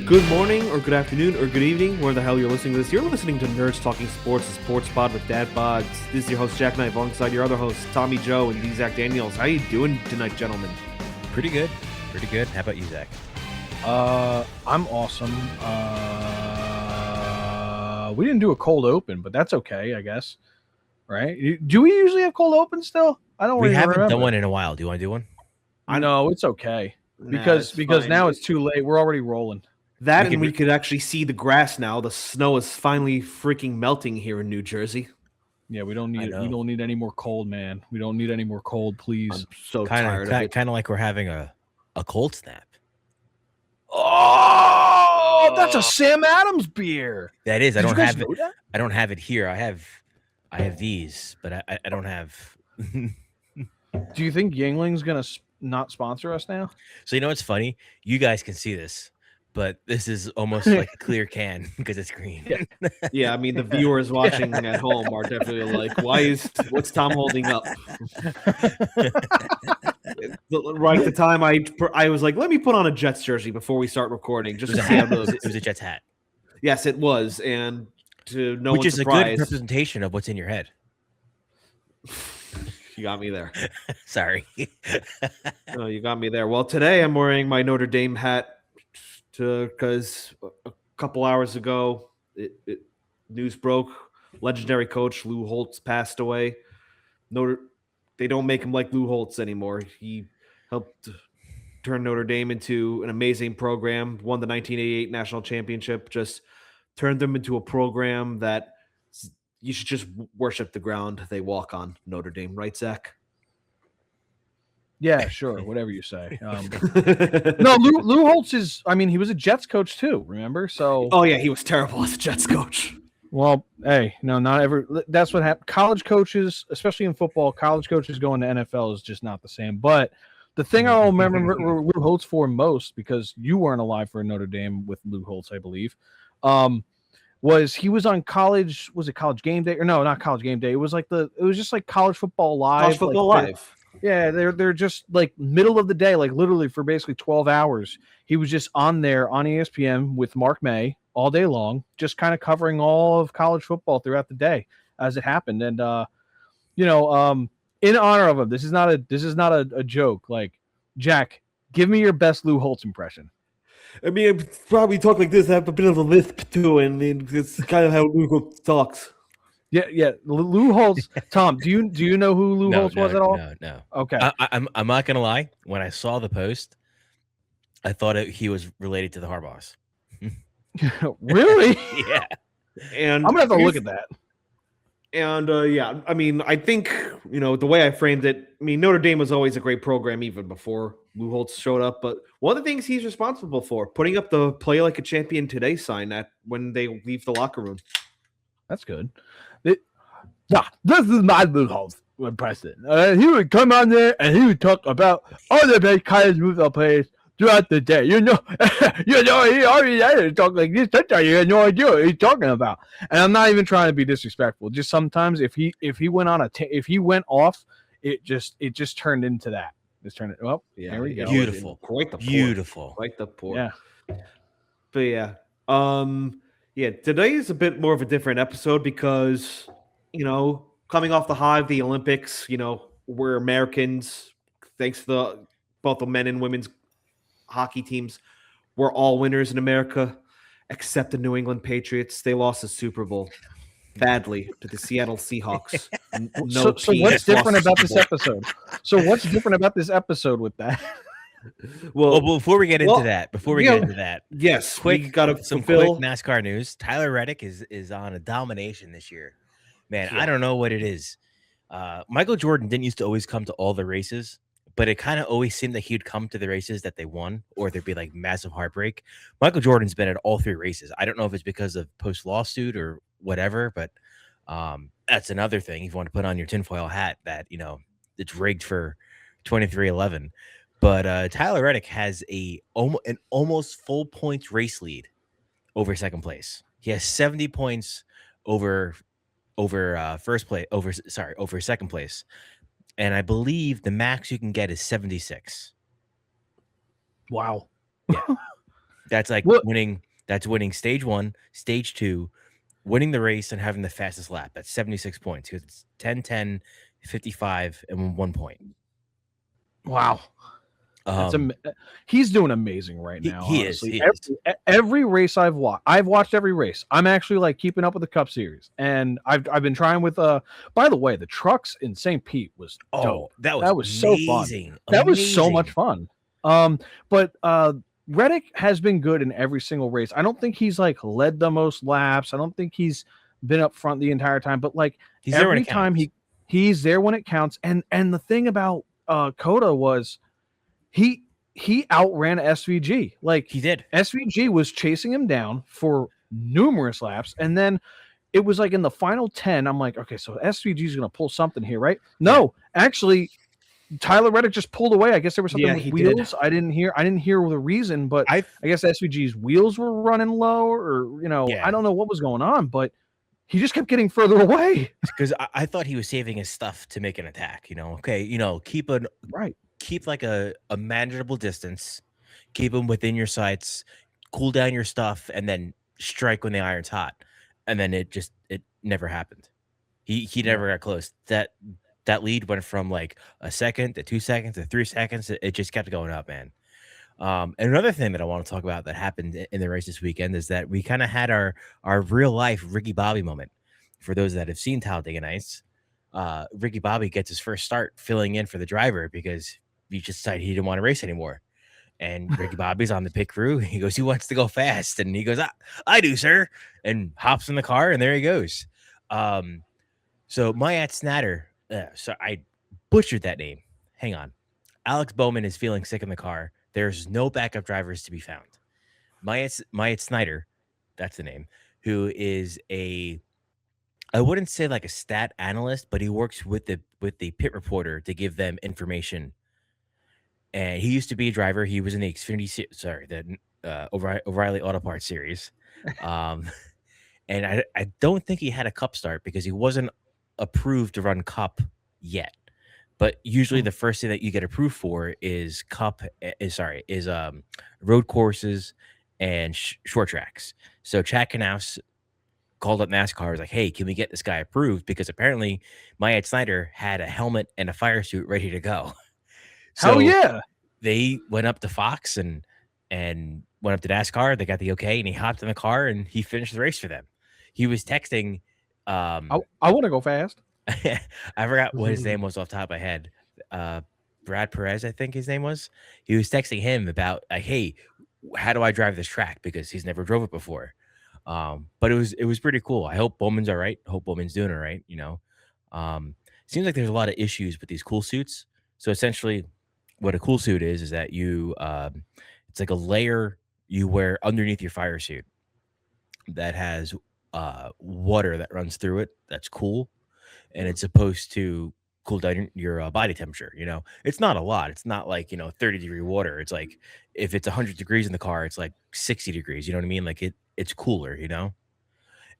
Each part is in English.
Good morning, or good afternoon, or good evening, where the hell you're listening to this. You're listening to Nerds Talking Sports, the sports pod with Dad Bods. This is your host, Jack Knight, alongside your other hosts, Tommy Joe and Zach Daniels. How you doing tonight, gentlemen? Pretty good. Pretty good. How about you, Zach? I'm awesome. We didn't do a cold open, but that's okay, I guess. Right? Do we usually have cold open still? I don't We really haven't remember. done one in a while. Do you want to do one? No, it's okay. Because fine. now it's too late. We're already rolling. We could actually see the grass now. The snow is finally freaking melting here in New Jersey. Yeah, we don't need any more cold, man. We don't need any more cold, please. I'm so tired of it. Kind of like we're having a cold snap. Oh, that's a Sam Adams beer. That is. I Did don't you guys have it. know that? I don't have it here. I have these, but I don't have. Do you think Yingling's gonna not sponsor us now? So you know what's funny? You guys can see this, but this is almost like a clear can because it's green. Yeah, I mean, the viewers watching at home are definitely like, what's Tom holding up? Right at the time, I was like, let me put on a Jets jersey before we start recording. Just to see how those. It was a Jets hat. Yes, it was, and to no Which one's is surprise, a good representation of what's in your head. You got me there. Sorry. Oh, you got me there. Well, today I'm wearing my Notre Dame hat because a couple hours ago, news broke. Legendary coach Lou Holtz passed away. They don't make him like Lou Holtz anymore. He helped turn Notre Dame into an amazing program, won the 1988 national championship, just turned them into a program that you should just worship the ground they walk on, Notre Dame. Right, Zach? Yeah, sure. Whatever you say. No, Lou Holtz is, I mean, he was a Jets coach too, remember? So. Oh, yeah, he was terrible as a Jets coach. Well, hey, no, not every. That's what happened. College coaches, especially in football, college coaches going to NFL is just not the same. But the thing I'll remember Lou Holtz for most, because you weren't alive for Notre Dame with Lou Holtz, I believe, was he was on college. Was it College Game Day or no? Not College Game Day. It was just like College Football Live. College Football Live. Yeah, they're just like middle of the day, like literally for basically 12 hours. He was just on there on ESPN with Mark May all day long, just kind of covering all of college football throughout the day as it happened. And in honor of him, this is not a joke. Like, Jack, give me your best Lou Holtz impression. I mean, I probably talk like this. I have a bit of a lisp too, and it's kind of how Lou Holtz talks. Yeah. Lou Holtz. Tom, do you know who Lou Holtz was at all? No. Okay. I'm not gonna lie. When I saw the post, I thought he was related to the Harbaughs. Really? Yeah. And I'm gonna have to look at that. And yeah, I mean, I think the way I framed it. I mean, Notre Dame was always a great program even before Lou Holtz showed up. But one of the things he's responsible for, putting up the "Play Like a Champion Today" sign when they leave the locker room. That's good. This is my Lou Holtz impression. He would come on there and he would talk about all the best college football players throughout the day. He already had to talk like this. Sometimes you have no idea what he's talking about. And I'm not even trying to be disrespectful. Just sometimes if he went off, it just turned into that. Just turned it. Well, yeah, there we go. Beautiful, quite the pour. Beautiful, quite the pour. Yeah, but yeah, yeah. Today is a bit more of a different episode because coming off the high of the Olympics, we're Americans. Thanks to both the men and women's hockey teams, we're all winners in America, except the New England Patriots. They lost the Super Bowl badly to the Seattle Seahawks. So what's different about this episode? So what's different about this episode with that? Well, before we get into that, yes, quick quick NASCAR news. Tyler Reddick is on a domination this year. Man, yeah. I don't know what it is. Michael Jordan didn't used to always come to all the races, but it kind of always seemed like he'd come to the races that they won, or there'd be like massive heartbreak. Michael Jordan's been at all three races. I don't know if it's because of post lawsuit or whatever, but that's another thing. If you want to put on your tinfoil hat, that it's rigged for 23-11. But Tyler Reddick has an almost full points race lead over second place. He has 70 points over second place. And I believe the max you can get is 76. Wow. Yeah. That's like What? winning. That's winning stage 1, stage 2, winning the race and having the fastest lap. That's 76 points because it's 10, 10, 55, and 1 point. Wow. He's doing amazing right now. He Honestly, is. every race I've watched every race. I'm actually like keeping up with the Cup Series, and I've been trying with. By the way, the trucks in St. Pete was dope. That was amazing. so fun. That was so much fun. But Reddick has been good in every single race. I don't think he's like led the most laps. I don't think he's been up front the entire time. But like He's there when every it time counts. he's there when it counts. And the thing about Coda was he outran SVG. Like He did. SVG was chasing him down for numerous laps, and then it was like in the final 10, I'm like, okay, so SVG is going to pull something here, right? No, actually, Tyler Reddick just pulled away. I guess there was something with wheels. I didn't hear the reason, but I guess SVG's wheels were running low, or I don't know what was going on, but he just kept getting further away. Because I thought he was saving his stuff to make an attack. Okay, keep like a manageable distance, keep him within your sights, cool down your stuff, and then strike when the iron's hot. And then it never happened. He never got close. That lead went from like a second to 2 seconds to 3 seconds. It just kept going up, man. And another thing that I want to talk about that happened in the race this weekend is that we kind of had our real life Ricky Bobby moment. For those that have seen Talladega Nights, Ricky Bobby gets his first start filling in for the driver because he just decided he didn't want to race anymore. And Ricky Bobby's on the pit crew. He goes, "Who wants to go fast?" And he goes, I do, sir. And hops in the car, and there he goes. So Mayat Snatter, so I butchered that name. Hang on. Alex Bowman is feeling sick in the car. There's no backup drivers to be found. Mayat Snyder, that's the name, who is I wouldn't say like a stat analyst, but he works with the pit reporter to give them information. And he used to be a driver. He was in the the O'Reilly Auto Parts series. And I don't think he had a Cup start because he wasn't approved to run Cup yet. But usually the first thing that you get approved for is road courses and short tracks. So Chad Knaus called up NASCAR, was like, "Hey, can we get this guy approved?" Because apparently Mayat Snyder had a helmet and a fire suit ready to go. So hell yeah. They went up to Fox and went up to NASCAR. They got the okay, and he hopped in the car and he finished the race for them. He was texting. I want to go fast. I forgot what his name was off the top of my head. Brad Perez, I think his name was. He was texting him about like, "Hey, how do I drive this track?" Because he's never drove it before. But it was pretty cool. I hope Bowman's all right. I hope Bowman's doing all right. Seems like there's a lot of issues with these cool suits. So essentially, what a cool suit is that you it's like a layer you wear underneath your fire suit that has water that runs through it. That's cool, and it's supposed to cool down your body temperature. It's not a lot. It's not like 30-degree water. It's like if it's 100 degrees in the car, it's like 60 degrees. You know what I mean? Like it's cooler.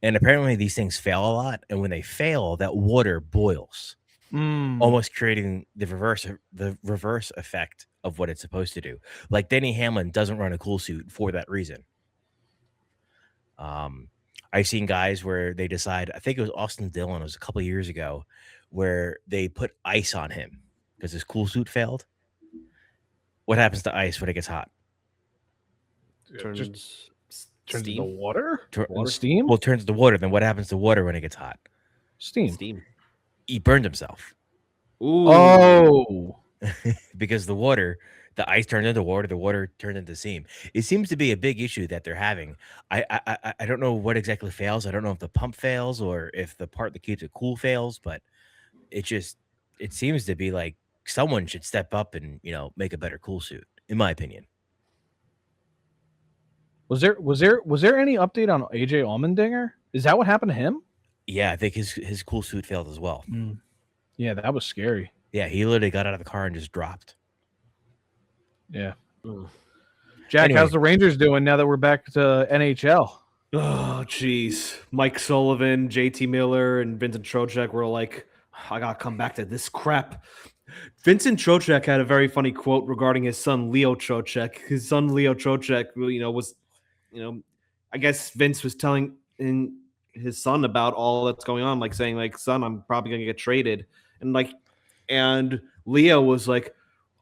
And apparently these things fail a lot, and when they fail, that water boils. Almost creating the reverse effect of what it's supposed to do. Like Denny Hamlin doesn't run a cool suit for that reason. I've seen guys where they decide, I think it was Austin Dillon, it was a couple of years ago, where they put ice on him because his cool suit failed. What happens to ice when it gets hot? Turns into water? Steam? Well, it turns to water. Then what happens to water when it gets hot? Steam. He burned himself. Ooh. Oh. Because the ice turned into water, the water turned into steam. It seems to be a big issue that they're having. I don't know what exactly fails. I don't know if the pump fails or if the part that keeps it cool fails, but it seems to be like someone should step up and make a better cool suit, in my opinion. Was there any update on AJ Allmendinger? Is that what happened to him? Yeah, I think his cool suit failed as well. Yeah, that was scary. Yeah, he literally got out of the car and just dropped. Yeah. Jack, how's the Rangers doing now that we're back to NHL? Oh, jeez. Mike Sullivan, JT Miller, and Vincent Trocheck were like, I got to come back to this crap. Vincent Trocheck had a very funny quote regarding his son Leo Trocheck. His son Leo Trocheck, was, I guess Vince was telling his son about all that's going on, like saying, like, son, I'm probably gonna get traded, and Leo was like,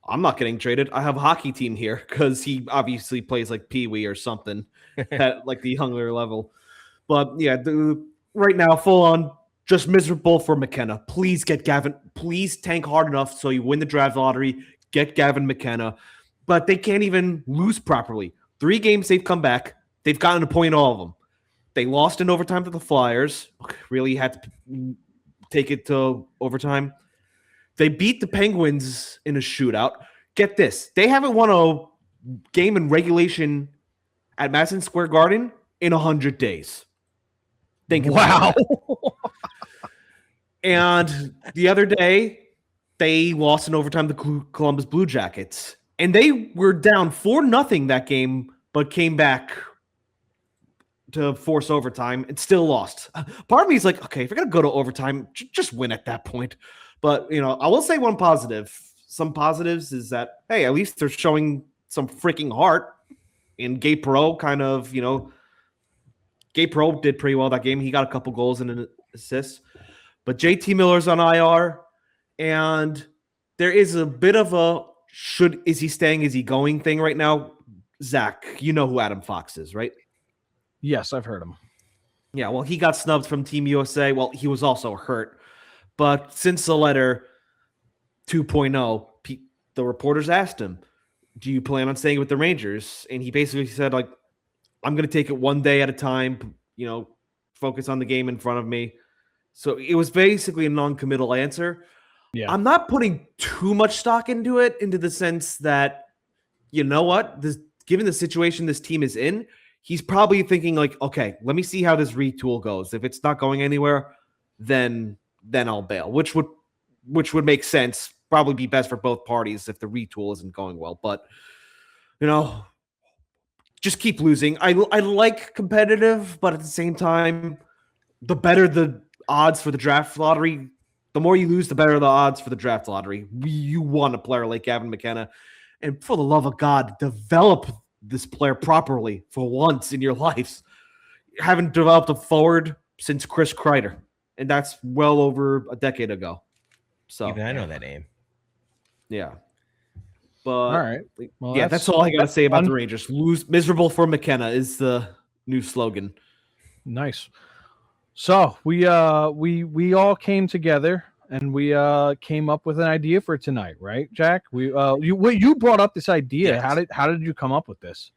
I'm not getting traded. I have a hockey team here, because he obviously plays like Pee Wee or something at like the younger level. But yeah, right now, full on. Just miserable for McKenna. Please get Gavin. Please tank hard enough so you win the draft lottery. Get Gavin McKenna. But they can't even lose properly. 3 games they've come back. They've gotten a point in all of them. They lost in overtime to the Flyers. Really had to take it to overtime. They beat the Penguins in a shootout. Get this. They haven't won a game in regulation at Madison Square Garden in 100 days. Wow. And the other day, they lost in overtime to Columbus Blue Jackets. And they were down 4-0 that game, but came back to force overtime and still lost. Part of me is like, okay, if you're going to go to overtime, just win at that point. But, I will say one positive. Some positives is that, hey, at least they're showing some freaking heart. And Gabe Perreault Gabe Perreault did pretty well that game. He got a couple goals and an assist. But JT Miller's on IR, and there is a bit of a is he staying, is he going thing right now. Zach, you know who Adam Fox is, right? Yes, I've heard him. Yeah, well, he got snubbed from Team USA. Well, he was also hurt. But since the letter 2.0, the reporters asked him, do you plan on staying with the Rangers? And he basically said, like, I'm going to take it one day at a time, focus on the game in front of me. So it was basically a non-committal answer. Yeah. I'm not putting too much stock into it, into the sense that, given the situation this team is in, he's probably thinking like, okay, let me see how this retool goes. If it's not going anywhere, then I'll bail, which would make sense, probably be best for both parties if the retool isn't going well. But, just keep losing. I like competitive, but at the same time, the better the odds for the draft lottery, the more you lose, the better the odds for the draft lottery. You want a player like Gavin McKenna. And for the love of God, develop this player properly for once in your lives. You haven't developed a forward since Chris Kreider, and that's well over a decade ago. So even I know that name. Yeah. But all right. Well, that's all I got to say about the Rangers. Lose miserable for McKenna is the new slogan. Nice. So we all came together and we came up with an idea for tonight, right, Jack? You brought up this idea. Yes. How did you come up with this?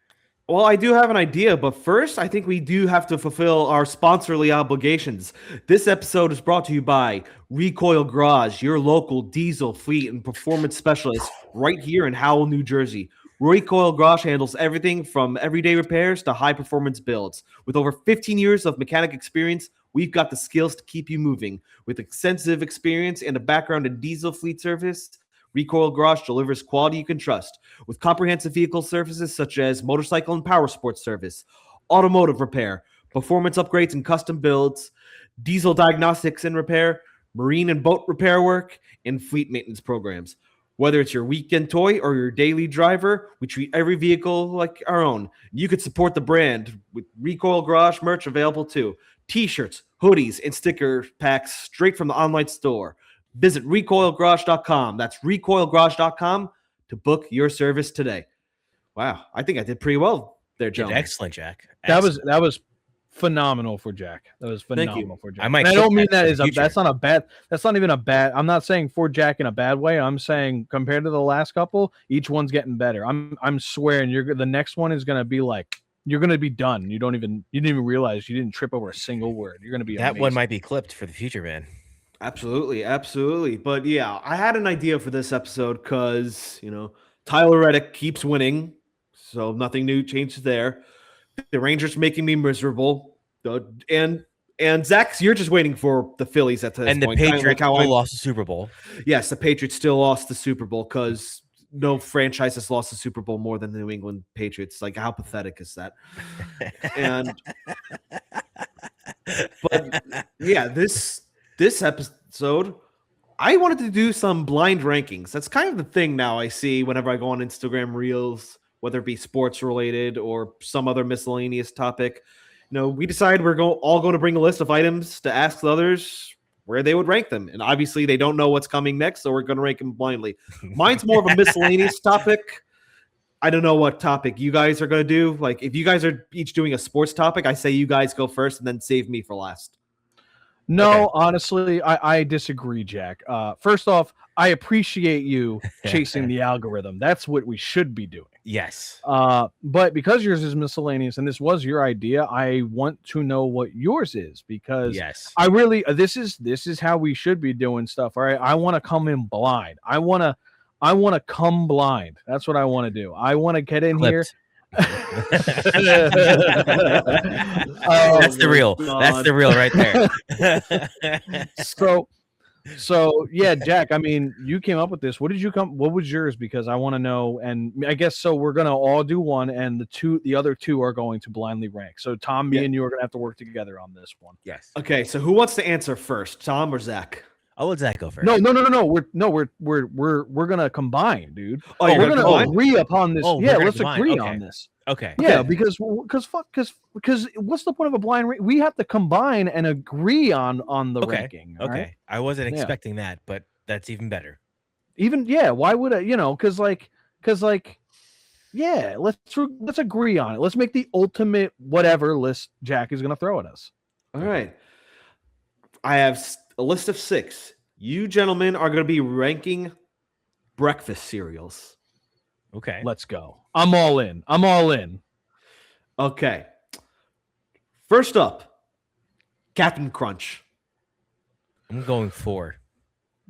Well, I do have an idea, but first, I think we do have to fulfill our sponsorly obligations. This episode is brought to you by Recoil Garage, your local diesel, fleet, and performance specialist right here in Howell, New Jersey. Recoil Garage handles everything from everyday repairs to high-performance builds. With over 15 years of mechanic experience, we've got the skills to keep you moving. With extensive experience and a background in diesel fleet service, Recoil Garage delivers quality you can trust. With comprehensive vehicle services such as motorcycle and power sports service, automotive repair, performance upgrades and custom builds, diesel diagnostics and repair, marine and boat repair work, and fleet maintenance programs. Whether it's your weekend toy or your daily driver, we treat every vehicle like our own. You could support the brand with Recoil Garage merch available too. T-shirts, hoodies, and sticker packs straight from the online store. Visit recoilgarage.com. That's recoilgarage.com to book your service today. Wow, I think I did pretty well there, John. Excellent, Jack. Excellent. That was phenomenal for Jack. That was phenomenal for Jack. I don't mean that as that's not a bad. That's not even a bad. I'm not saying for Jack in a bad way. I'm saying compared to the last couple, each one's getting better. I'm swearing the next one is gonna be like you're gonna be done. You didn't even realize you didn't trip over a single word. You're gonna be that amazing. one might be clipped for the future, man. Absolutely. But yeah, I had an idea for this episode because, Tyler Reddick keeps winning, so nothing new changes there. The Rangers making me miserable. And Zach, you're just waiting for the Phillies at this point. And the Patriots still lost the Super Bowl. Yes, the Patriots still lost the Super Bowl because no franchise has lost the Super Bowl more than the New England Patriots. Like, how pathetic is that? But yeah, this episode, I wanted to do some blind rankings. That's kind of the thing now I see whenever I go on Instagram Reels, whether it be sports related or some other miscellaneous topic. We decided we're all going to bring a list of items to ask the others where they would rank them. And obviously they don't know what's coming next, so we're going to rank them blindly. Mine's more of a miscellaneous topic. I don't know what topic you guys are going to do. Like, if you guys are each doing a sports topic, I say you guys go first and then save me for last. No, Okay. honestly, I disagree, Jack. First off, I appreciate you chasing the algorithm. That's what we should be doing. Yes. But because yours is miscellaneous and this was your idea, I want to know what yours is, because Yes. I really this is how we should be doing stuff. All right, I want to come in blind. I want to come blind. That's what I want to do. I want to get in here. That's the real. That's the real right there. So yeah, Jack, I mean, you came up with this. What was yours? Because I want to know. And I guess so we're gonna all do one, and the other two are going to blindly rank. So Tom, me and you are gonna have to work together on this one. Yes. Okay, so who wants to answer first, Tom or Zach? I'll let Zach go first. No. We're gonna combine, dude. Oh, you're we're gonna gonna combine? agree upon this. Oh, we're Yeah, gonna let's combine. agree Okay. on this. Okay. Yeah, because what's the point of a blind rank? We have to combine and agree on the Okay. ranking. all Okay. right? I wasn't Yeah. expecting that, but that's even better. Even why would I? Because yeah, let's agree on it. Let's make the ultimate whatever list Jack is gonna throw at us. All right. I have a list of 6. You gentlemen are going to be ranking breakfast cereals. Okay. Let's go. I'm all in. Okay. First up, Captain Crunch. I'm going 4.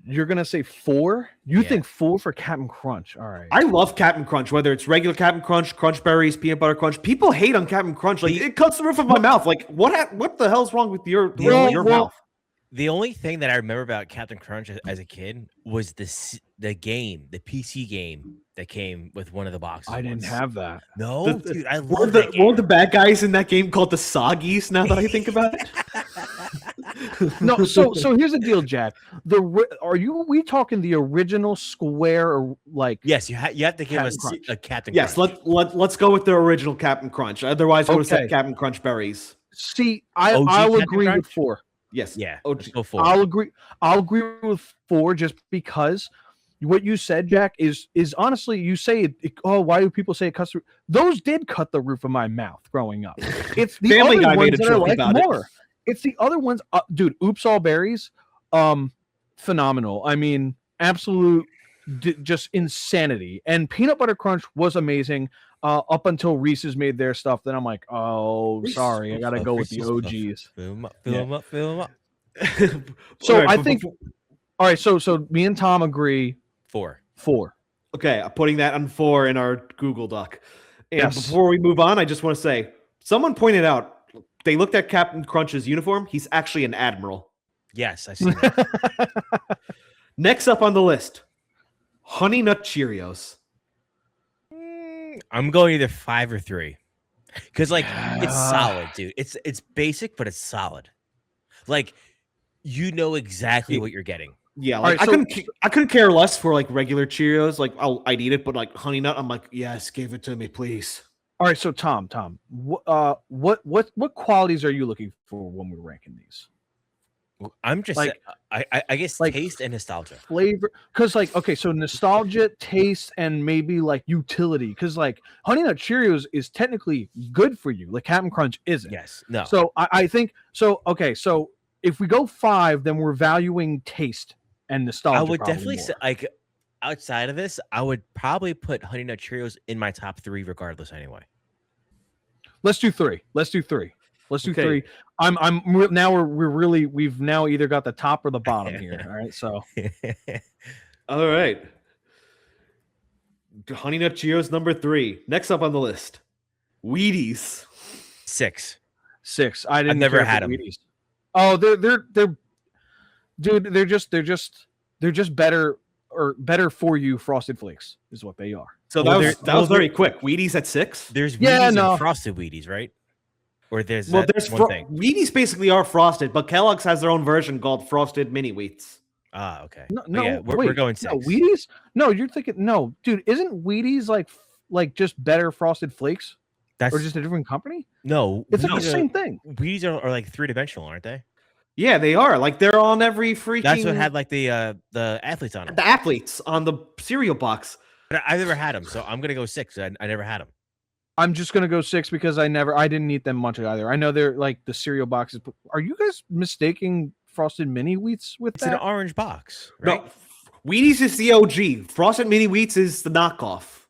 You're gonna say 4? You Yeah. think 4 for Captain Crunch? All right. I love Captain Crunch, whether it's regular Captain Crunch, Crunch Berries, Peanut Butter Crunch. People hate on Captain Crunch. Like, it cuts the roof of my mouth. Like, what the hell's wrong with your mouth? The only thing that I remember about Captain Crunch as a kid was the PC game that came with one of the boxes. I didn't once. have that. No, dude, I Were love that game. the bad guys in that game called the Soggies? Now that I think about it. No, so here's the deal, Jack. We talking the original square or like? Yes, you have to give Captain us Crunch. a Captain Yes, Crunch. let's go with the original Captain Crunch. Otherwise, I would have Okay. said Captain Crunch Berries. See, OG I'll Captain agree Crunch? with 4. Yes. Yeah, Oh, let's go 4. I'll agree with 4 just because what you said, Jack, is honestly, you say why do people say it cuts through? Those did cut the roof of my mouth growing up. It's the Family other Guy ones made a that I joke like about it. more. It's the other ones, dude. Oops, all berries, phenomenal. I mean, absolute, just insanity. And Peanut Butter Crunch was amazing up until Reese's made their stuff. Then I'm like, oh, Reese's sorry, I gotta go with the Reese's OGs. Fill them up, Yeah. fill them up. So All right, I think, all right. So me and Tom agree 4. 4. Okay, I'm putting that on 4 in our Google Doc. And Yes. before we move on, I just want to say someone pointed out they looked at Captain Crunch's uniform. He's actually an admiral. Yes, I see that. Next up on the list, Honey Nut Cheerios. I'm going either 5 or 3 because it's Yeah. solid, dude. It's basic, but it's solid. Like, you know exactly what you're getting. Yeah, All like right, so- I couldn't care less for like regular Cheerios. Like I'd eat it, but like Honey Nut, I'm like, yes, give it to me, please. All right, so Tom, what qualities are you looking for when we're ranking these? I'm just Like- I guess like- taste and nostalgia. Flavor, because okay, so nostalgia, taste, and maybe like utility. Because like Honey Nut Cheerios is technically good for you, like Captain Crunch isn't. Yes. No. So I think so. Okay, so if we go 5, then we're valuing taste and nostalgia. I would probably definitely more. say outside of this, I would probably put Honey Nut Cheerios in my top 3 regardless anyway. Let's do 3. Let's do 3. Okay. 3. We've now either got the top or the bottom here. All right, so All right. Honey Nut Cheerios number 3. Next up on the list, Wheaties. 6. 6. I didn't. never care had for 'em. Wheaties. Oh, they're dude. They're just better for you. Frosted Flakes is what they are. So Well, that was very quick. Wheaties at 6. There's Wheaties Yeah, no. and Frosted Wheaties, right? Or there's Well, that there's one thing. Wheaties basically are frosted, but Kellogg's has their own version called Frosted Mini Wheats. Ah, okay. No, But yeah, we're going 6. No, Wheaties? No, you're thinking no, dude. Isn't Wheaties like just better Frosted Flakes That's or just a different company? no. It's like the Wheaties same thing. Wheaties are like 3-dimensional, aren't they? Yeah, they are. Like they're on every freaking. That's what had like the athletes on them. the athletes on the cereal box. But I've never had them, so I'm gonna go 6. I never had them. I'm just gonna go 6 because I didn't eat them much either. I know they're like the cereal boxes. Are you guys mistaking Frosted Mini Wheats with It's an that? orange box, right? No, Wheaties is the OG. Frosted Mini Wheats is the knockoff.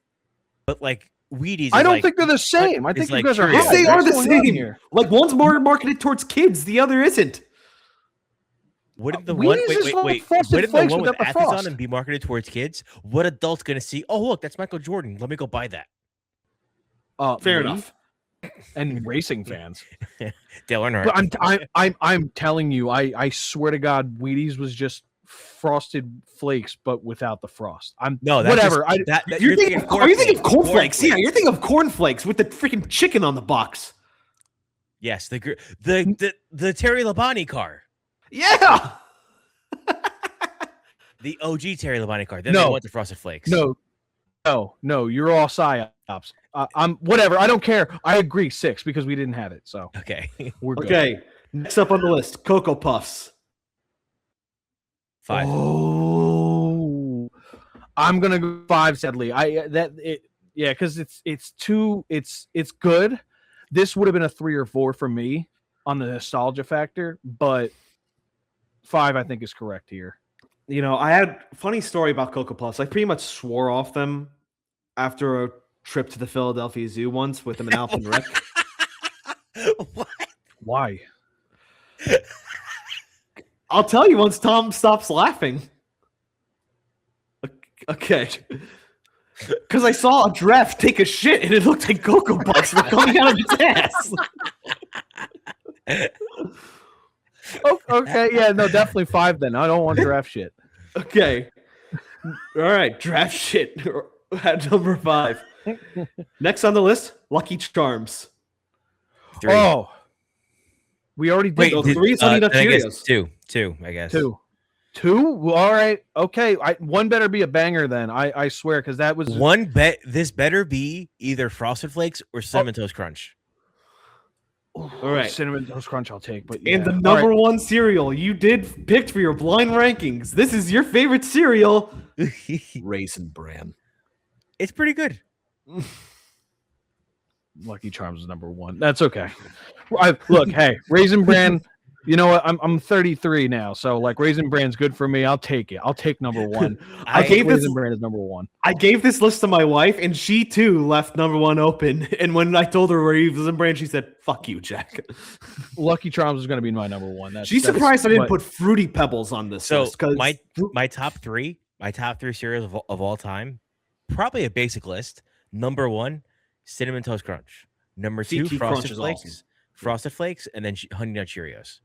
But like Wheaties, I is don't like, think they're the same. I it's think like you guys are. Cheerios. Yes, high. they are What's the going on same. here? Like one's more marketed towards kids, the other isn't. Wouldn't the Wheaties one is wait like wait Frosted wouldn't the Flakes one with without the athletes on frost. and be marketed towards kids? What adult's gonna see? Oh look, that's Michael Jordan. Let me go buy that. Fair Me enough. And racing fans. Dale Earnhardt. But I'm telling you, I swear to God, Wheaties was just Frosted Flakes, but without the frost. No, that's whatever. Just, You're thinking of, are you thinking of cornflakes? Cornflakes. Yeah, you're thinking of cornflakes with the freaking chicken on the box. Yes, the Terry Labonte car, Yeah. the OG Terry Labonte car. Then No. they went to Frosted Flakes. No, you're all psyops. I'm whatever. I don't care. I agree 6 because we didn't have it, so Okay. we're good. Okay. Next up on the list, Cocoa Puffs. 5. Oh, I'm gonna go 5. Sadly, because it's good. This would have been a 3 or 4 for me on the nostalgia factor, but 5 I think is correct here. You know, I had a funny story about Cocoa Puffs. I pretty much swore off them after a trip to the Philadelphia Zoo once with them and Alvin Rick. What? Why? I'll tell you once Tom stops laughing. Okay. Because I saw a giraffe take a shit and it looked like Cocoa Puffs were coming out of its ass. Okay, yeah, no, definitely 5 then. I don't want giraffe shit. Okay. All right. Draft shit at number 5. Next on the list, Lucky Charms. 3. Oh, we already did. Wait, 3 is Honey Nut I guess Cheerios. 2, I guess. 2. Well, all right. Okay. One better be a banger then. I swear, because that was This better be either Frosted Flakes or Cinnamon Toast Crunch. All right. Cinnamon Toast Crunch. I'll take. But And yeah. the All number right. 1 cereal you did pick for your blind rankings. This is your favorite cereal, Raisin Bran. It's pretty good. Lucky Charms is number 1. That's okay. Look, hey, Raisin Bran. You know what? I'm 33 now, so like Raisin Bran's good for me. I'll take it. I'll take number 1. I gave this. Raisin Bran is number 1. I gave this list to my wife, and she too left number 1 open. And when I told her Raisin Bran, she said, "Fuck you, Jack." Lucky Charms is going to be my number 1. She's surprised I didn't put Fruity Pebbles on this So list. Because my top 3 cereals of all time, probably a basic list. Number 1, Cinnamon Toast Crunch. Number 2, CT Crunch Frosted is Flakes. awesome. Frosted Flakes, and then Honey Nut Cheerios.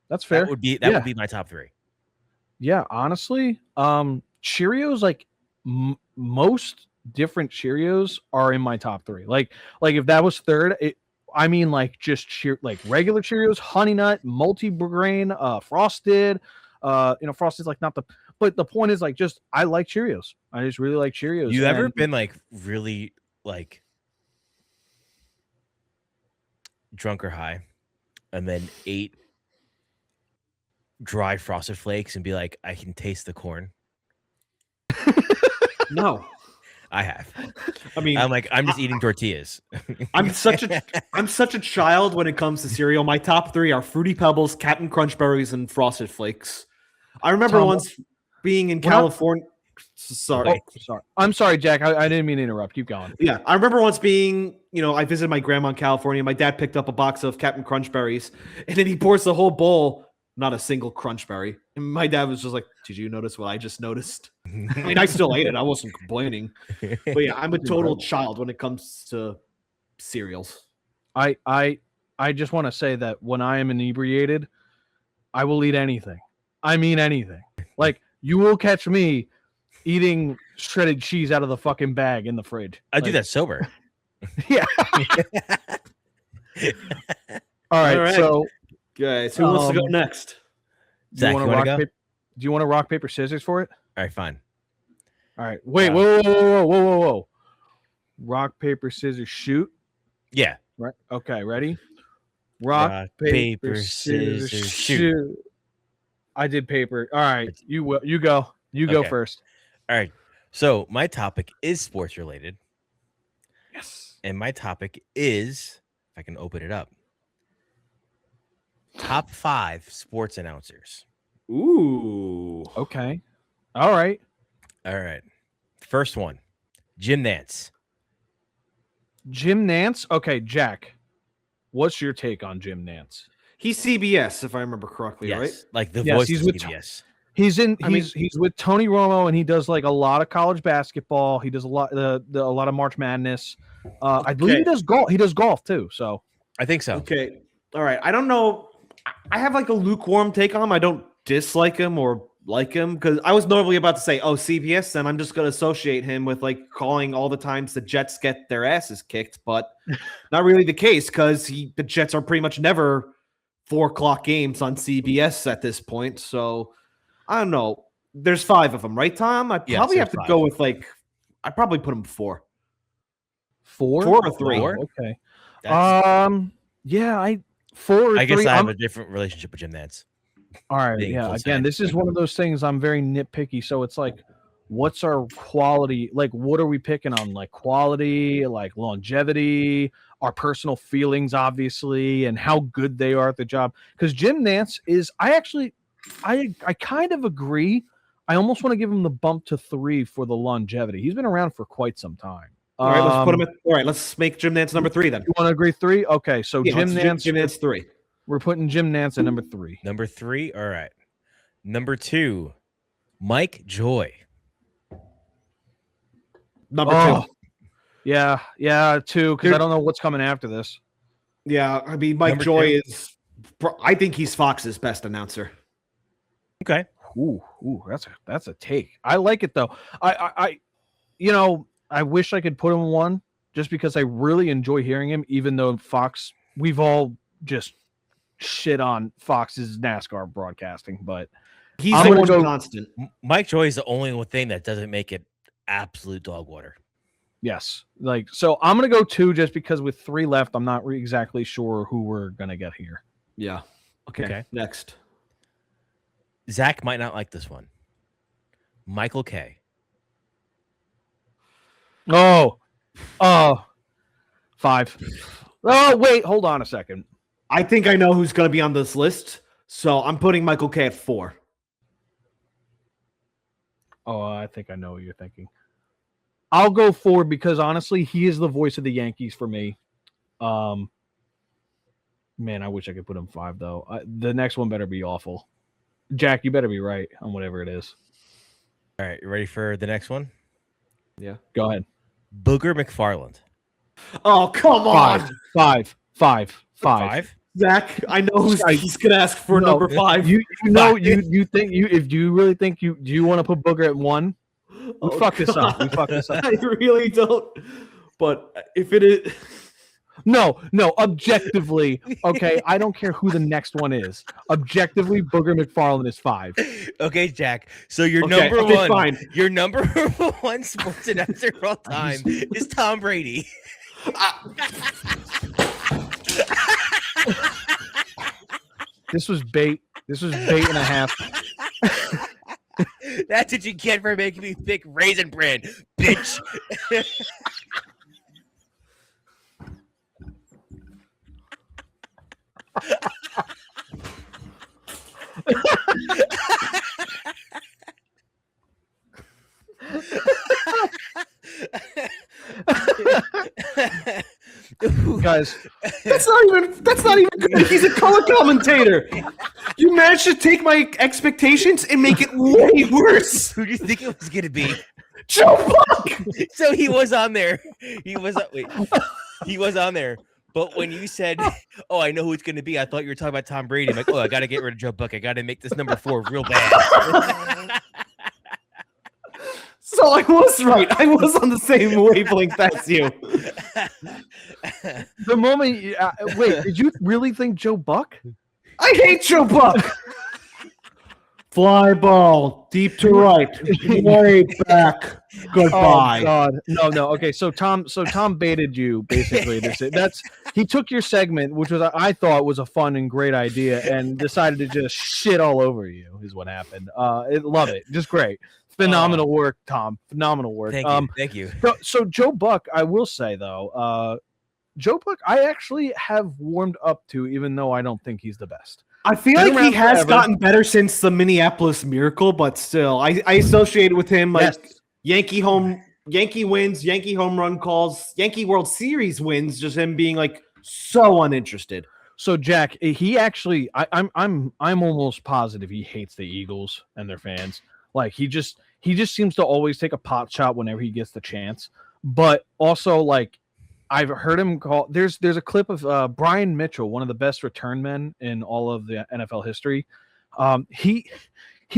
That's fair. That would be my top 3. Yeah, honestly, Cheerios, like most different Cheerios are in my top 3. Like if that was third, I mean like just like regular Cheerios, Honey Nut, multi-grain, Frosted. Frosted's like not the. But the point is like just I like Cheerios. I just really like Cheerios. You ever been like really like drunk or high, and then ate dry Frosted Flakes and be like, I can taste the corn? no, I have. I mean, I'm just eating tortillas. I'm such a child when it comes to cereal. My top 3 are Fruity Pebbles, Captain Crunch Berries, and Frosted Flakes. I remember Tom, once being in California. Sorry. I'm sorry, Jack. I didn't mean to interrupt. Keep going. Yeah, I remember once being, I visited my grandma in California. My dad picked up a box of Captain Crunch Berries, and then he pours the whole bowl, not a single Crunch Berry. And my dad was just like, "Did you notice what I just noticed?" I mean, I still ate it. I wasn't complaining. But yeah, I'm a total child when it comes to cereals. I just want to say that when I am inebriated, I will eat anything. I mean anything. Like you will catch me eating shredded cheese out of the fucking bag in the fridge. I do that sober. Yeah. All right. So guys, who wants to go next? you Zach, want you to wanna rock go? paper? Do you want to rock, paper, scissors for it? All right, fine. All right. Wait, whoa. Rock, paper, scissors, shoot. Yeah. Right. Okay, ready? Rock, paper, scissors, shoot. I did paper. All right. You go. You go first. All right. So my topic is sports related. Yes. And my topic is, if I can open it up, top 5 sports announcers. Ooh. Okay. All right. All right. First one, Jim Nantz. Jim Nantz. Okay, Jack. What's your take on Jim Nantz? He's CBS, if I remember correctly, Yes, right? like the Yes, voice he's of with CBS. He's with Tony Romo, and he does like a lot of college basketball. He does a lot of March Madness. I believe he does golf. He does golf too. So I think so. Okay. All right. I don't know. I have like a lukewarm take on him. I don't dislike him or like him because I was normally about to say, oh, CBS, then I'm just going to associate him with like calling all the times the Jets get their asses kicked, but not really the case because the Jets are pretty much never 4:00 games on CBS at this point. So I don't know. There's 5 of them, right, Tom? I probably have to go with like, I'd probably put him 4. 4? 4 or 3. 4? Okay. That's, yeah, 4 or 3. I guess I have a different relationship with Jim Nantz. All right. being Yeah. full Again, time. this is one of those things I'm very nitpicky. So it's like, what's our quality? Like, what are we picking on? Like quality, like longevity, our personal feelings, obviously, and how good they are at the job. Because Jim Nantz is, I kind of agree. I almost want to give him the bump to 3 for the longevity. He's been around for quite some time. All right, let's put him at. All right, let's make Jim Nantz number 3 then. You want to agree 3? Okay, so Yeah, Jim Nantz. Jim Nantz 3. We're putting Jim Nantz at number 3. Number 3. All right. Number 2, Mike Joy. Number 2. Yeah, 2 because I don't know what's coming after this. Yeah, I mean, Mike Number Joy 2. is. I think he's Fox's best announcer. Okay. Ooh, that's a take. I like it though. I wish I could put him 1 just because I really enjoy hearing him. Even though Fox, we've all just shit on Fox's NASCAR broadcasting, but He's I'm the gonna one go- constant. Mike Joy is the only thing that doesn't make it absolute dog water. yes, like so I'm gonna go 2 just because with 3 left, I'm not exactly sure who we're gonna get here. Yeah. Okay. Okay. Next. Zach might not like this one. Michael K. Oh, 5. Oh, wait, hold on a second. I think I know who's going to be on this list, so I'm putting Michael K at 4. Oh, I think I know what you're thinking. I'll go 4 because honestly, he is the voice of the Yankees for me. Man, I wish I could put him 5 though. The next one better be awful. Jack, you better be right on whatever it is. All right, you ready for the next one? Yeah. Go ahead. Booger McFarland. Oh, come on. 5. 5? Zach, I know he's going to ask for No, number 5. You really think do you want to put Booger at 1? We fucked this up. I really don't. But if it is. No, objectively, okay, I don't care who the next one is. Objectively, Booger McFarland is 5. Okay, Jack. So your Okay, number okay, one, fine. your number 1 sports announcer of all time is Tom Brady. This was bait. This was bait and a half. That's what you get for making me pick Raisin Bran, bitch. Guys, That's not even good. He's a color commentator. You managed to take my expectations and make it way worse. Who do you think it was going to be? Joe Buck. So he was on there. He was on there. But when you said, "Oh, I know who it's going to be," I thought you were talking about Tom Brady. I'm like, "Oh, I got to get rid of Joe Buck. I got to make this number 4 real bad." So I was right. I was on the same wavelength as you. the moment wait, did you really think Joe Buck? I hate Joe Buck. Fly ball, deep to right, way back. Goodbye. Oh God, no. Okay, so Tom baited you basically. He took your segment, which was I thought was a fun and great idea, and decided to just shit all over you. Is what happened. Love it, just great, phenomenal work, Tom. Phenomenal work. Thank you. So Joe Buck, I will say though, Joe Buck, I actually have warmed up to, even though I don't think he's the best. I feel like he has gotten better since the Minneapolis Miracle, but still, I associate with him like Yankee wins, Yankee home run calls, Yankee World Series wins, just him being like so uninterested. So Jack, he actually, I'm almost positive he hates the Eagles and their fans. Like he just seems to always take a pot shot whenever he gets the chance. But also, like, I've heard him call. There's a clip of Brian Mitchell, one of the best return men in all of the NFL history. He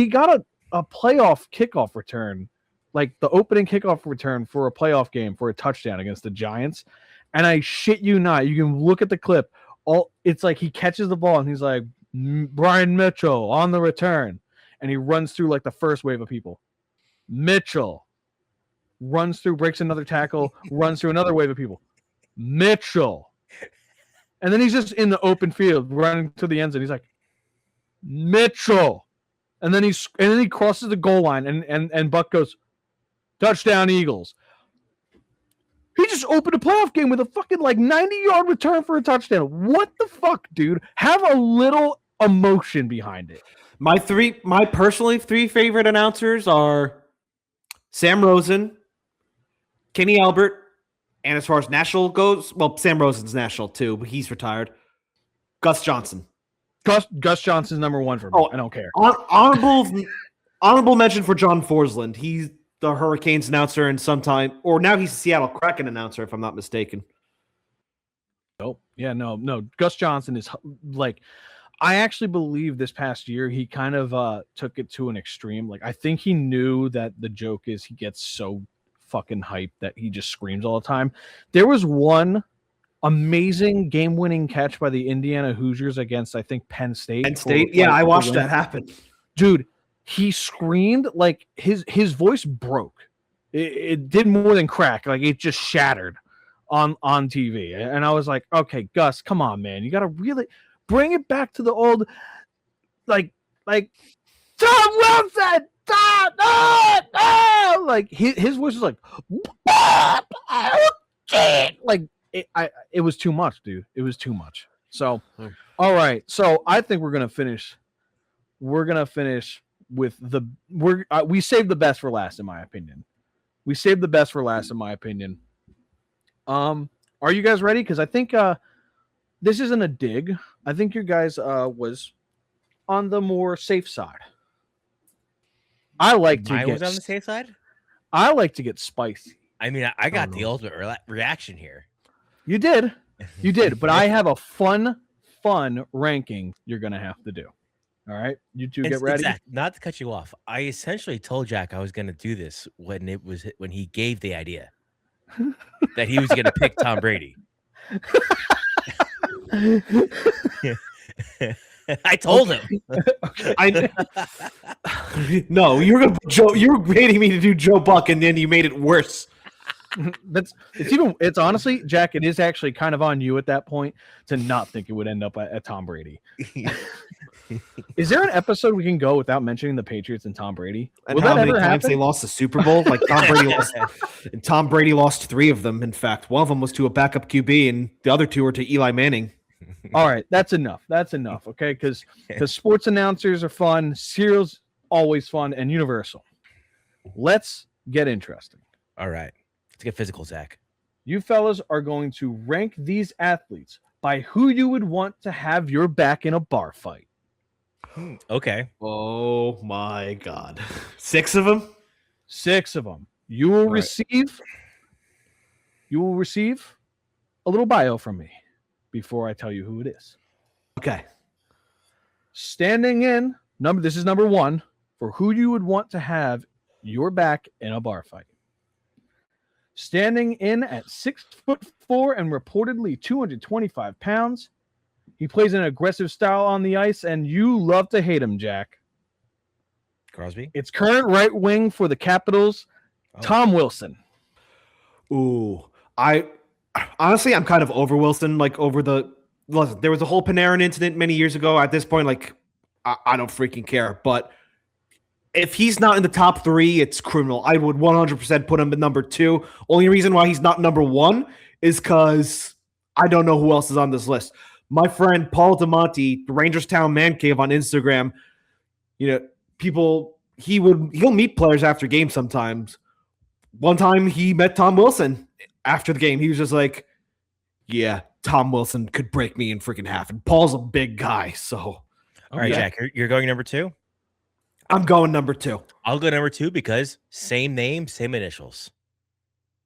got a playoff kickoff return, like the opening kickoff return for a playoff game for a touchdown against the Giants. And I shit you not, you can look at the clip. It's like he catches the ball and he's like, Brian Mitchell on the return, and he runs through like the first wave of people. Mitchell runs through, breaks another tackle, runs through another wave of people. Mitchell, and then he's just in the open field running to the end zone. He's like, Mitchell, and then he crosses the goal line, and Buck goes, touchdown Eagles. He just opened a playoff game with a fucking like 90-yard return for a touchdown. What the fuck, dude? Have a little emotion behind it. My personally three favorite announcers are Sam Rosen, Kenny Albert, and as far as national goes, well, Sam Rosen's national too, but he's retired. Gus Johnson. Gus Johnson's number one for me. I don't care. Honorable mention for John Forsland. He's the Hurricanes announcer, and now he's the Seattle Kraken announcer, if I'm not mistaken. Oh, yeah, no. Gus Johnson is like, I actually believe this past year he kind of took it to an extreme. Like, I think he knew that the joke is he gets so fucking hype that he just screams all the time. There was one amazing game-winning catch by the Indiana Hoosiers against, I think, Penn State. I watched that happen. Dude, he screamed like his voice broke. It did more than crack. Like, it just shattered on TV. And I was like, okay, Gus, come on, man. You got to really bring it back to the old, like Tom Wilson! Like his voice was like, it was too much, dude. It was too much. So, all right. So I think we're gonna finish. We're gonna finish with we saved the best for last, in my opinion. Are you guys ready? Because I think this isn't a dig. I think you guys was on the more safe side. I was on the safe side. I like to get spicy. I mean, I got the ultimate reaction here. You did, but I have a fun ranking you're gonna have to do. All right, you two get ready. Zach, not to cut you off, I essentially told Jack I was gonna do this when he gave the idea that he was gonna pick Tom Brady. I told him. No, you were baiting me to do Joe Buck, and then you made it worse. It's honestly, Jack, it is actually kind of on you at that point to not think it would end up at Tom Brady. Is there an episode we can go without mentioning the Patriots and Tom Brady? And how many times they lost the Super Bowl? Like Tom Brady lost 3 of them. In fact, one of them was to a backup QB, and the other 2 were to Eli Manning. All right, that's enough. Okay, because sports announcers are fun, serials always fun, and universal. Let's get interesting. All right, let's get physical, Zach. You fellas are going to rank these athletes by who you would want to have your back in a bar fight. Okay. Oh my God, 6 of them. 6 of them. You will receive a little bio from me before I tell you who it is. Okay. Standing in this is number 1 for who you would want to have your back in a bar fight. Standing in at 6'4" and reportedly 225 pounds. He plays an aggressive style on the ice, and you love to hate him, Jack. Crosby. It's current right wing for the Capitals, Oh. Tom Wilson. Ooh, I honestly, I'm kind of over Wilson. Like listen, there was a whole Panarin incident many years ago. At this point, like I don't freaking care. But if he's not in the top 3, it's criminal. I would 100% put him at number 2. Only reason why he's not number 1 is because I don't know who else is on this list. My friend Paul DeMonte, the Rangerstown Man Cave on Instagram, he'll meet players after games sometimes. One time he met Tom Wilson after the game. He was just like, yeah, Tom Wilson could break me in freaking half. And Paul's a big guy, so. All right, Yeah. Jack, you're going number 2? I'm going number 2. I'll go number 2 because same name, same initials.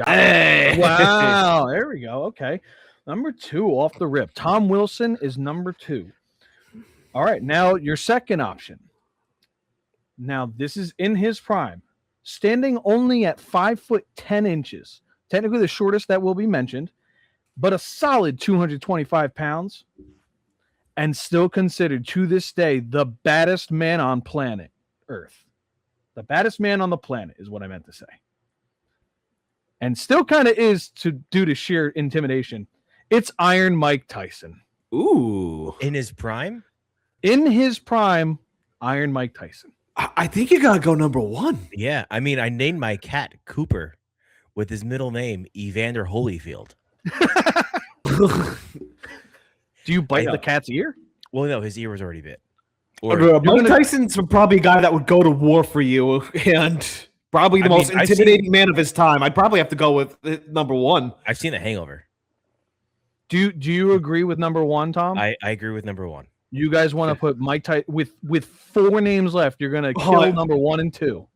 Hey! Wow, there we go. Okay. Number 2 off the rip. Tom Wilson is number 2. All right, now your second option. Now, this is in his prime. Standing only at 5'10". Technically the shortest that will be mentioned, but a solid 225 pounds, and still considered to this day the baddest man on planet Earth. The baddest man on the planet is what I meant to say. And still kind of is due to sheer intimidation. It's Iron Mike Tyson. Ooh. In his prime? In his prime, Iron Mike Tyson. I think you got to go number 1. Yeah. I mean, I named my cat Cooper with his middle name, Evander Holyfield. Do you bite the cat's ear? Well, no, his ear was already bit. Mike Tyson's probably a guy that would go to war for you and probably the most intimidating man of his time. I'd probably have to go with number 1. I've seen The Hangover. Do you agree with number 1, Tom? I agree with number 1. You guys want to put Mike Tyson with 4 names left? You're gonna kill number 1 and 2.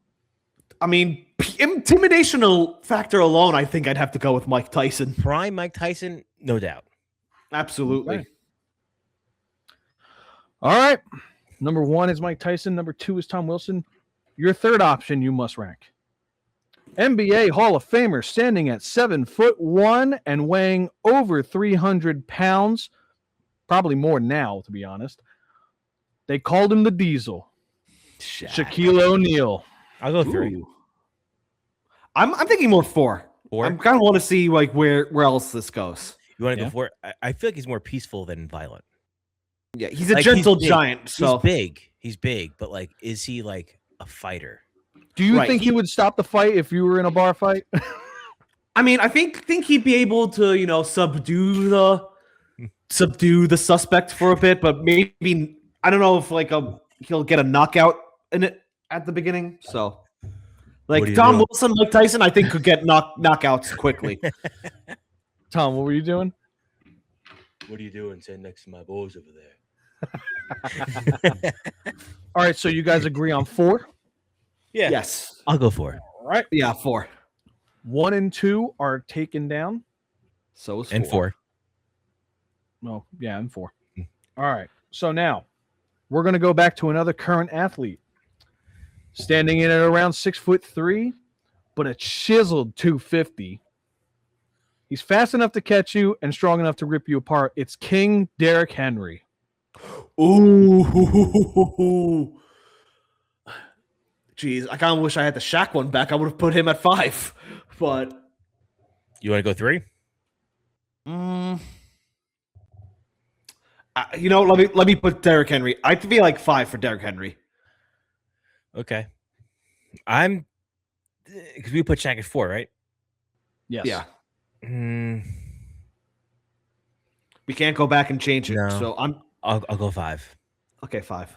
I mean, intimidational factor alone, I think I'd have to go with Mike Tyson. Prime Mike Tyson, no doubt. Absolutely. Okay. All right. Number 1 is Mike Tyson. Number 2 is Tom Wilson. Your third option you must rank. NBA Hall of Famer, standing at 7'1" and weighing over 300 pounds. Probably more now, to be honest. They called him the Diesel. Shaquille O'Neal. I'll go 3. Ooh. I'm thinking more 4. 4? I kind of want to see like where else this goes. You want to go 4? I feel like he's more peaceful than violent. Yeah, he's a gentle big. giant. So He's big, but like, is he like a fighter? Do you think he would stop the fight if you were in a bar fight? I mean, I think he'd be able to, subdue the suspect for a bit, but maybe I don't know if he'll get a knockout in it at the beginning. So, like Tom Wilson, Mike Tyson, I think could get knockouts quickly. Tom, what were you doing? What are you doing sitting next to my boys over there? All right, so you guys agree on 4? Yeah. Yes. I'll go 4. All right. Yeah, 4. 1 and 2 are taken down. So is 4. And 4. No, yeah, and 4. All right. So now we're going to go back to another current athlete. Standing in at around 6'3", but a chiseled 250. He's fast enough to catch you and strong enough to rip you apart. It's King Derrick Henry. Ooh. Jeez, I kind of wish I had the Shaq one back. I would have put him at 5. But You want to go 3? Let me put Derrick Henry. I feel like 5 for Derrick Henry. Okay. Because we put Shaq at 4, right? Yes. Yeah. Mm, We can't go back and change it. No. So I'll go 5. okay, 5.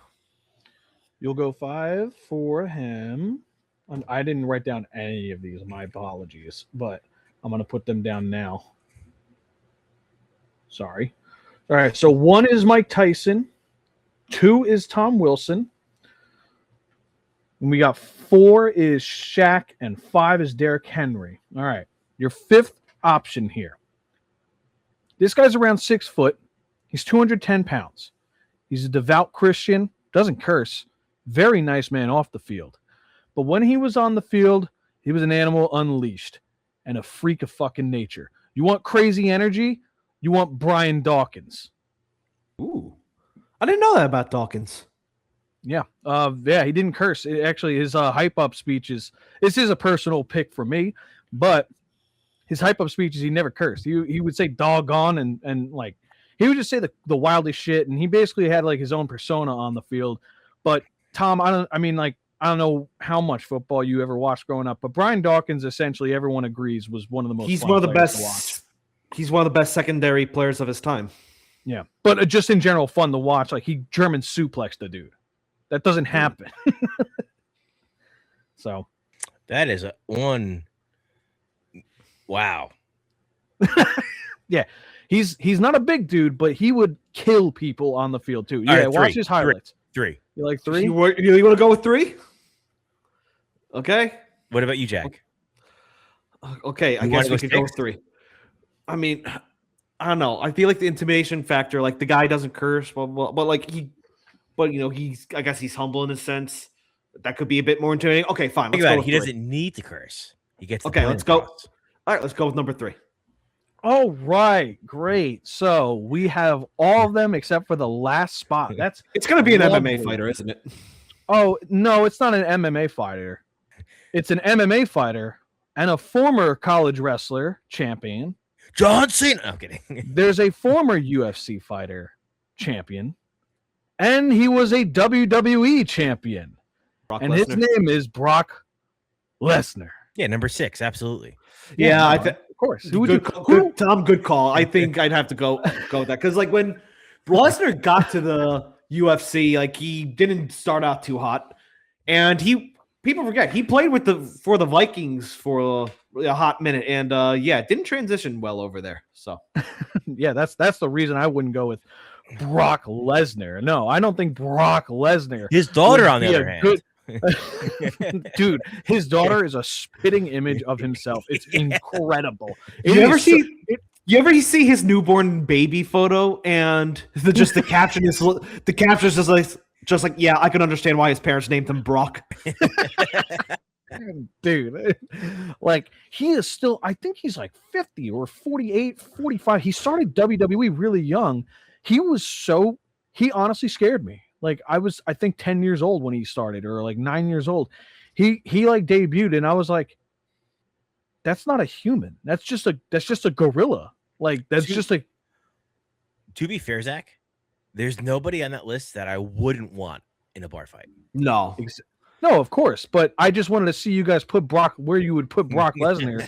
You'll go 5 for him. I didn't write down any of these. My apologies, but I'm going to put them down now. Sorry. All right. So 1 is Mike Tyson. 2 is Tom Wilson. And we got 4 is Shaq and 5 is Derrick Henry. All right. Your 5th option here. This guy's around 6 foot. He's 210 pounds. He's a devout Christian. Doesn't curse. Very nice man off the field. But when he was on the field, he was an animal unleashed and a freak of fucking nature. You want crazy energy? You want Brian Dawkins. Ooh. I didn't know that about Dawkins. Yeah. He didn't curse. Actually, his hype up speeches. This is a personal pick for me, but his hype up speeches, he never cursed. He would say doggone and like he would just say the wildest shit, and he basically had like his own persona on the field. But Tom, I don't know how much football you ever watched growing up, but Brian Dawkins, essentially everyone agrees, was one of the most. He's fun one of the players to best. watch. He's one of the best secondary players of his time. Yeah, but just in general, fun to watch. Like he German suplexed the dude. That doesn't happen. So that is one. Wow. Yeah, he's not a big dude, but he would kill people on the field too. Yeah, All right, watch his highlights. Three. You like 3? You want to go with 3? Okay. What about you, Jack? Okay, I You guess wanna we go could go with 6? 3. I mean, I don't know. I feel like the intimidation factor, like the guy doesn't curse, but like I guess he's humble in a sense. That could be a bit more intimidating. Okay, fine. Think Let's about go it. with He 3. doesn't need to curse. He gets the Okay, point let's go. across. All right, let's go with number 3. All right, great. So we have all of them except for the last spot. That's It's going to be an lovely. MMA fighter, isn't it? Oh no, it's not an MMA fighter. It's an MMA fighter and a former college wrestler champion. John Cena. I'm kidding. There's a former UFC fighter champion, and he was a WWE champion. Brock And his Lesnar. name is Brock Lesnar. Yeah, number 6. Absolutely. Yeah, of course. Who would you? Good, Tom, good call. I think I'd have to go with that because, like, when Lesnar got to the UFC, like, he didn't start out too hot, and people forget he played for the Vikings for a hot minute, and didn't transition well over there. So Yeah, that's the reason I wouldn't go with Brock Lesnar. No, I don't think Brock Lesnar. His daughter, would on the be other a hand. good- Dude, his daughter is a spitting image of himself. It's incredible. you ever see his newborn baby photo, and the caption is just like yeah, I can understand why his parents named him Brock. Dude, like he is still, I think he's like 50 or 48, 45. He started WWE really young. He honestly scared me. Like I think 10 years old when he started, or like 9 years old. He like debuted, and I was like, that's not a human. That's just a gorilla. Like that's just a. To be fair, Zach, there's nobody on that list that I wouldn't want in a bar fight. No, No, of course, but I just wanted to see you guys put where you would put Brock Lesnar,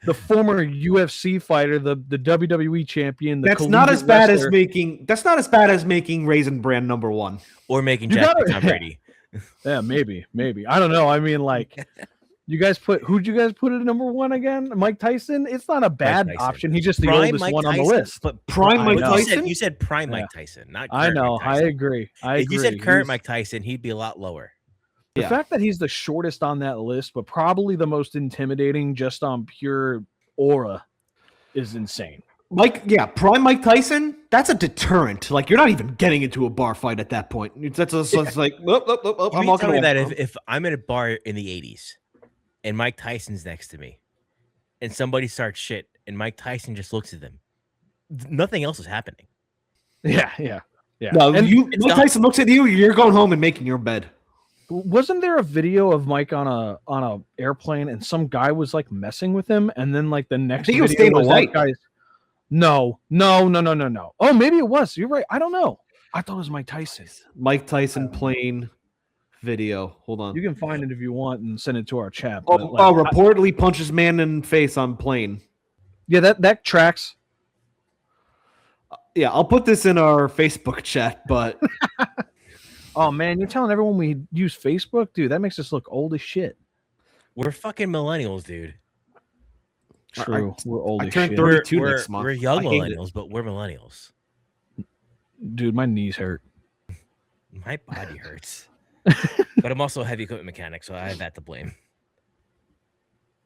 the former UFC fighter, the WWE champion. That's not as bad as making Raisin Bran number 1. Or making You Jack gotta- Tom Brady. Yeah, maybe. I don't know. I mean, like, who'd you guys put at number 1 again? Mike Tyson. It's not a bad Tyson. option. He's just the Prime oldest Mike one Tyson, on the list. But Prime Mike know. Tyson. You said prime Yeah. Mike Tyson, not I current know. Mike I Tyson. agree. If you said current He's- Mike Tyson, he'd be a lot lower. The Yeah. fact that he's the shortest on that list, but probably the most intimidating just on pure aura, is insane. Prime Mike Tyson. That's a deterrent. Like, you're not even getting into a bar fight at that point. It's like, You I'm mean walking tell me away. that if I'm at a bar in the 80s and Mike Tyson's next to me and somebody starts shit and Mike Tyson just looks at them, nothing else is happening. Yeah. No, And it's Mike not- Tyson looks at you. You're going home and making your bed. wasn't there a video of Mike on a airplane and some guy was like messing with him, and then like the next think it was video Dana was that White. guy's. No. Oh, maybe it was. You're right. I don't know. I thought it was Mike Tyson. Mike Tyson plane video. Hold on. You can find it if you want and send it to our chat. Oh, but, like, reportedly punches man in face on plane. yeah, that tracks. Yeah, I'll put this in our Facebook chat, but Oh man, you're telling everyone we use Facebook, dude. That makes us look old as shit. We're fucking millennials, dude. True, we're old I as turned shit. 30. We're, next month. we're young I hate it. millennials, but we're millennials. Dude, my knees hurt. My body hurts. But I'm also a heavy equipment mechanic, so I have that to blame.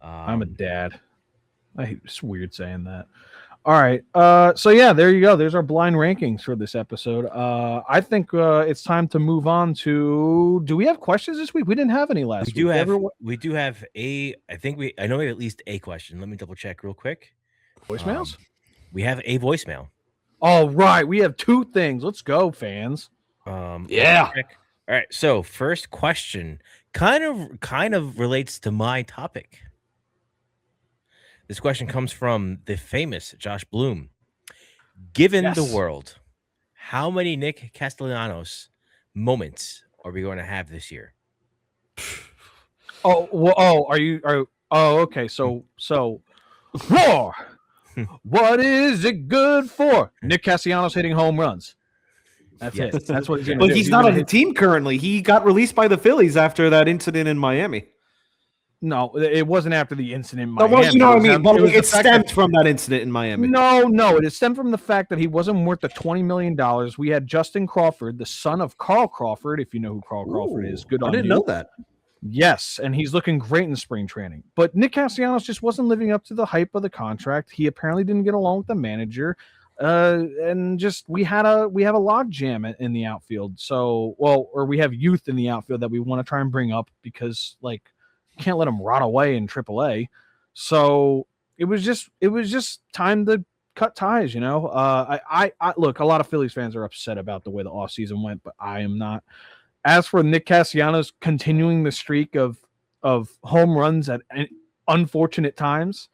I'm a dad. It's weird saying that. All right. So yeah, there you go. There's our blind rankings for this episode. I think it's time to move on to. Do we have questions this week? We didn't have any last We do week. have I know we have at least a question. Let me double check real quick. voicemails. We have a voicemail. All right, we have 2 things. Let's go, fans. Yeah. All right. So first question kind of relates to my topic. This question comes from the famous Josh Bloom. Given the Yes. world, how many Nick Castellanos moments are we going to have this year? Okay. So, war. What is it good for? Nick Castellanos hitting home runs. That's Yes. it. That's what he's going to But do. he's not on gonna the team currently. He got released by the Phillies after that incident in Miami. No, it wasn't after the incident in No, Miami. well, you know what I mean. But was it the fact stemmed that- from that incident in Miami. No, it stemmed from the fact that he wasn't worth the $20 million. We had Justin Crawford, the son of Carl Crawford, if you know who Carl Crawford is. Good on I didn't you. know that. Yes, and he's looking great in spring training. But Nick Castellanos just wasn't living up to the hype of the contract. He apparently didn't get along with the manager. And just we have a log jam in the outfield. So, or we have youth in the outfield that we want to try and bring up because like can't let them rot away in AAA. So it was just time to cut ties, you know. I look, a lot of Phillies fans are upset about the way the offseason went, but I am not. As for Nick Castellanos continuing the streak of home runs at unfortunate times,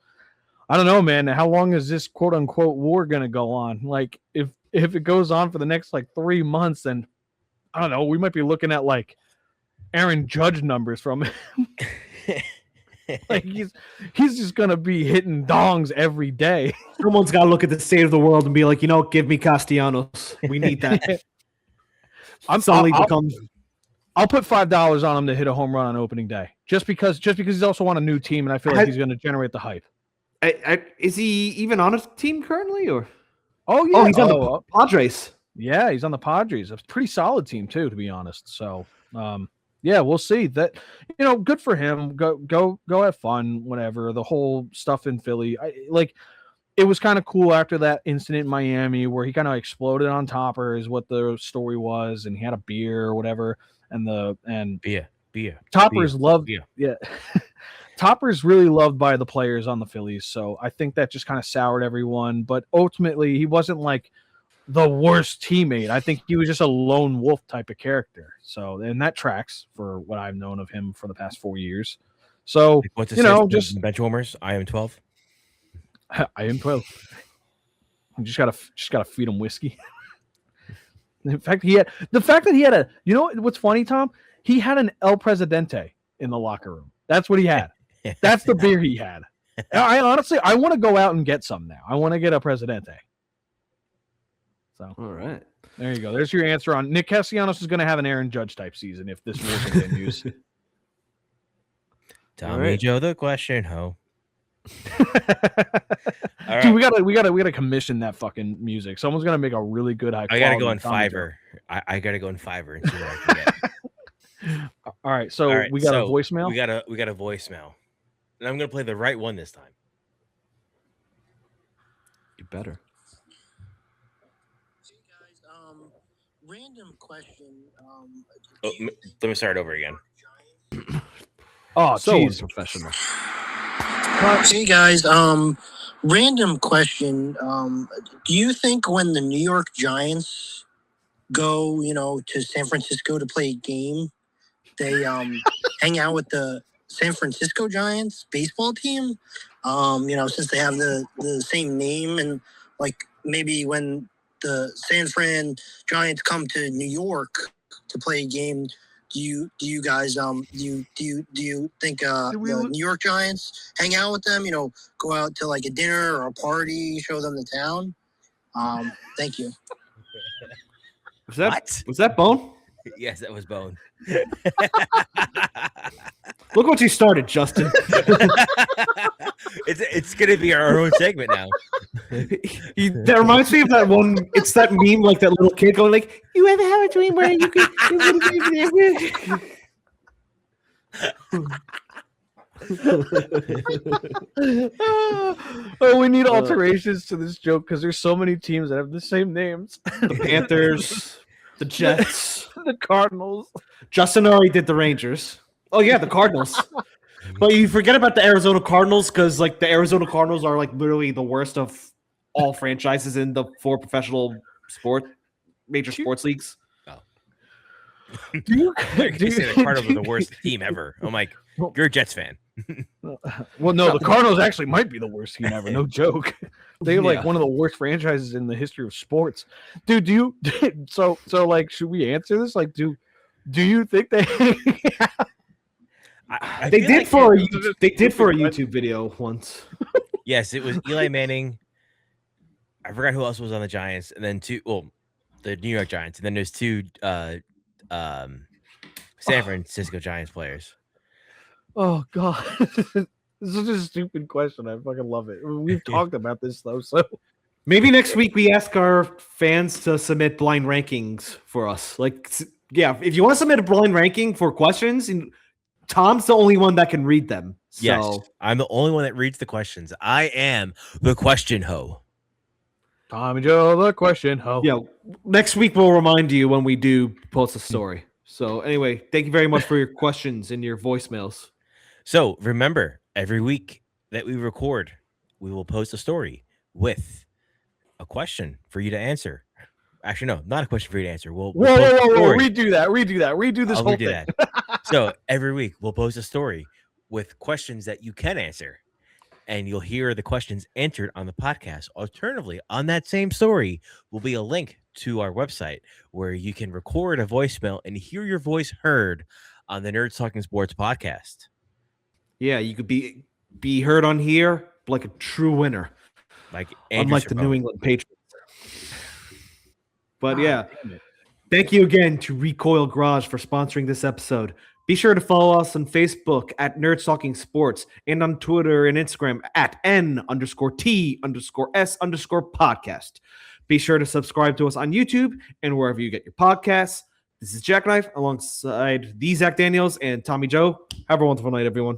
I don't know, man. How long is this quote unquote war going to go on? Like, if it goes on for the next like 3 months, then I don't know. We might be looking at like Aaron Judge numbers from him. Like he's just going to be hitting dongs every day. Someone's got to look at the state of the world and be like, you know, give me Castellanos. We need that. I'll put $5 on him to hit a home run on opening day, just because he's also on a new team, and I feel like he's going to generate the hype. Is he even on a team currently, or? Oh yeah, he's on the Padres. Yeah, he's on the Padres. A pretty solid team too, to be honest. So, yeah, we'll see. That good for him. Go have fun. Whatever the whole stuff in Philly, it was kind of cool after that incident in Miami where he kind of exploded on Topper, is what the story was, and he had a beer or whatever, and beer. Topper's loved. beer. Yeah. Topper's really loved by the players on the Phillies, so I think that just kind of soured everyone. But ultimately, he wasn't like the worst teammate. I think he was just a lone wolf type of character. So, and that tracks for what I've known of him for the past 4 years. So, just bench warmers. I am 12. I am 12. You just gotta feed him whiskey. In fact, he had a. You know what's funny, Tom? He had an El Presidente in the locker room. That's what he had. That's the beer he had. I honestly want to go out and get some now. I want to get a Presidente. So, all right, there you go. There's your answer on Nick Castellanos is going to have an Aaron Judge type season if this war continues. Tommy Joe, the question, ho. Right. Dude, we gotta commission that fucking music. Someone's gonna make a really good high. I gotta go in Fiverr. I gotta go in Fiverr and see what I can get. All right, so we got a voicemail. We got a voicemail, and I'm gonna play the right one this time. You better. Hey guys, random question. Let me start over again. Oh, so geez. unprofessional. Hey guys, random question. Do you think when the New York Giants go, to San Francisco to play a game, they hang out with the San Francisco Giants baseball team? Since they have the same name, and like maybe when the San Fran Giants come to New York to play a game, do you guys do you think the New York Giants hang out with them? Go out to like a dinner or a party, show them the town. Thank you. Was that Bone? Yes, that was Bone. Look what you started, Justin. It's gonna be our own segment now. That reminds me of that one. It's that meme, like that little kid going, like, "You ever have a dream where you could?" Oh, we need alterations to this joke because there's so many teams that have the same names. The Panthers, the Jets, the Cardinals. Justin already did the Rangers. Oh yeah, the Cardinals. But you forget about the Arizona Cardinals because like the Arizona Cardinals are like literally the worst of all franchises in the 4 professional major sports leagues. Do you? Like do you you say the Cardinals are the worst team ever. I'm like, you're a Jets fan. Well, no, the Cardinals actually might be the worst team ever. No joke. They're like Yeah. one of the worst franchises in the history of sports. Dude, do you? So like, should we answer this? Like, do you think they? I They feel did like for it- they did for a YouTube video once. yes, it was Eli Manning. I forgot who else was on the Giants, and then the New York Giants, and then there's two San Francisco Giants players. Oh God, this is such a stupid question. I fucking love it. We've talked about this though, so Maybe next week we ask our fans to submit blind rankings for us. Like, yeah, if you want to submit a blind ranking for questions, and Tom's the only one that can read them. So Yes, I'm the only one that reads the questions. I am the question ho. Tommy Joe, the question. Oh, yeah, next week we'll remind you when we do post a story. So anyway, thank you very much for your questions and your voicemails. So remember, every week that we record, we will post a story with a question for you to answer. Actually, no, not a question for you to answer. We'll whoa, post a whoa, whoa! story. Redo that. Redo this I'll whole redo thing. that. So every week we'll post a story with questions that you can answer, and you'll hear the questions answered on the podcast. Alternatively, on that same story will be a link to our website where you can record a voicemail and hear your voice heard on the Nerds Talking Sports podcast. Yeah, you could be heard on here like a true winner, Like Andrew unlike the New Chappelle. England Patriots. But Ah, yeah, damn it. thank you again to Recoil Garage for sponsoring this episode. Be sure to follow us on Facebook at Nerds Talking Sports and on Twitter and Instagram at N_T_S_podcast. Be sure to subscribe to us on YouTube and wherever you get your podcasts. This is Jackknife alongside the Zach Daniels and Tommy Joe. Have a wonderful night, everyone.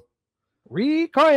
Recoil.